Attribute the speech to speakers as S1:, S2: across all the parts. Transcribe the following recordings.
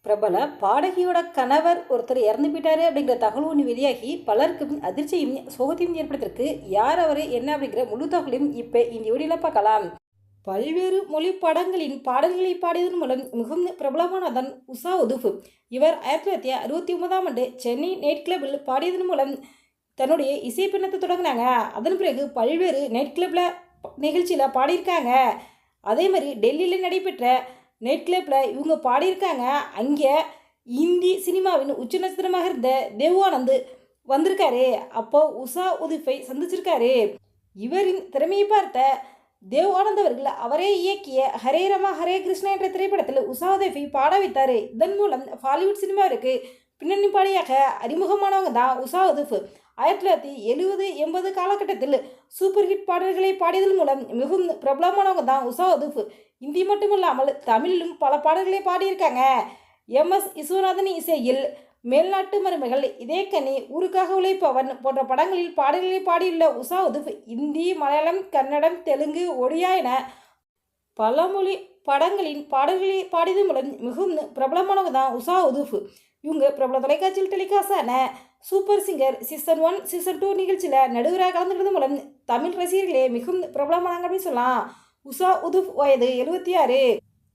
S1: பிரபல பாடகியோட கணவர் ஒருத்தர் இறந்து போயிட்டாரு அப்படிங்கிற தகவல் ஒன்று வெளியாகி பலருக்கும் அதிர்ச்சியும் சோகத்தையும் ஏற்படுத்திருக்கு. யார் அவர் என்ன அப்படிங்கிற முழு தகவலையும் இப்போ இந்த வீடியோவில் பார்க்கலாம். பல்வேறு மொழி படங்களின் பாடல்களை பாடியதன் மூலம் மிகவும் பிரபலமானதான் உஷா உதுஃப். இவர் 1969ஆம் ஆண்டு சென்னை நைட் கிளப்பில் பாடியதன் மூலம் தன்னுடைய இசை பின்னத்தை தொடங்கினாங்க. அதன் பிறகு பல்வேறு நைட் கிளப்பில் நிகழ்ச்சியில் பாடியிருக்காங்க. அதே மாதிரி டெல்லியில் நடைபெற்ற நைட் கிளப்பில் இவங்க பாடியிருக்காங்க. அங்கே இந்தி சினிமாவின் உச்ச நட்சத்திரமாக இருந்த தேவ் ஆனந்த் வந்திருக்காரு. அப்போ உஷா உதுஃபை சந்திச்சிருக்காரு. இவரின் திறமையை பார்த்த தேவ் ஆனந்த் அவர்கள் அவரே இயக்கிய ஹரே ரமா ஹரே கிருஷ்ணா என்ற திரைப்படத்தில் உஷா உதுஃபை பாட வைத்தார். இதன் மூலம் பாலிவுட் சினிமாவிற்கு பின்னணி பாடியாக அறிமுகமானவங்க தான் உஷா உதுஃப். 1970-80 காலகட்டத்தில் சூப்பர் ஹிட் பாடல்களை பாடியதன் மூலம் மிகவும் பிரபலமானவங்க தான் உஷா உதுஃப். இந்தி மட்டுமில்லாமல் தமிழிலும் பல பாடல்களை பாடியிருக்காங்க. MS விஸ்வநாதன் இசையில் மேல்நாட்டு மருமகள், இதயக்கனி, ஊருக்காக உழைப்பவன் போன்ற படங்களில் பாடல்களை பாடியுள்ள உஷா உதுஃப் இந்தி, மலையாளம், கன்னடம், தெலுங்கு, ஒடியா என பல மொழி படங்களின் பாடல்களை பாடியதன் மூலம் மிகவும் பிரபலமானவங்க தான் உஷா உதுஃப். இவங்க பிரபல தொலைக்காட்சியில் டெலிகாஸ்டான சூப்பர் சிங்கர் சீசன் 1 சீசன் 2 நிகழ்ச்சியில் நடுவராக கலந்துக்கிறது மூலம் தமிழ் ரசிகர்களே மிகவும் பிரபலமானாங்க அப்படின்னு சொல்லலாம். உஷா உதுஃப் வயது 76.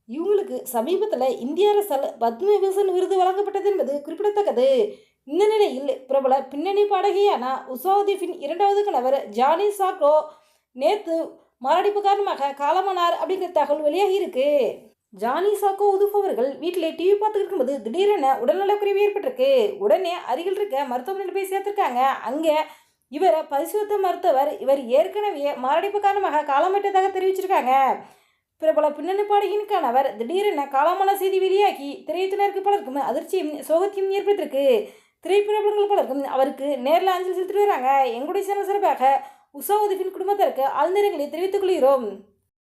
S1: இவங்களுக்கு சமீபத்தில் இந்திய அரசால் பத்ம விபூஷன் விருது வழங்கப்பட்டது என்பது குறிப்பிடத்தக்கது. இந்த நிலையில் பிரபல பின்னணி பாடகியான உஷா உதுஃபின் இரண்டாவது கணவர் ஜானி சாக்கோ நேற்று மாரடைப்பு காரணமாக காலமானார் அப்படிங்கிற தகவல் வெளியாகி இருக்கு. ஜானி சாக்கோ உதுஃப் அவர்கள் வீட்டில் டிவி பார்த்துக்கிட்டு இருக்கும்போது திடீரென உடல்நலக்குறைவு ஏற்பட்டிருக்கு. உடனே அருகில் இருக்க மருத்துவமனையில் போய் சேர்த்துருக்காங்க. அங்கே இவரை பரிசோதித்த மருத்துவர் இவர் ஏற்கனவே மாரடைப்பு காரணமாக காலமாட்டதாக தெரிவிச்சிருக்காங்க. பிரபல பின்னணி பாடகியின் கணவர் திடீரென காலமான செய்தி வெளியாகி திரையுலகிற்கு பலருக்கும் அதிர்ச்சியும் சோகத்தையும் ஏற்படுத்திருக்கு. திரைப்பிரபலங்கள் பலருக்கும் அவருக்கு நேரில் அஞ்சலி செலுத்திட்டு வராங்க. எங்களுடைய சேனல் சார்பாக உஷா உதுஃபின் குடும்பத்திற்கு ஆழ்ந்த இரங்கலை தெரிவித்துக் கொள்கிறோம்.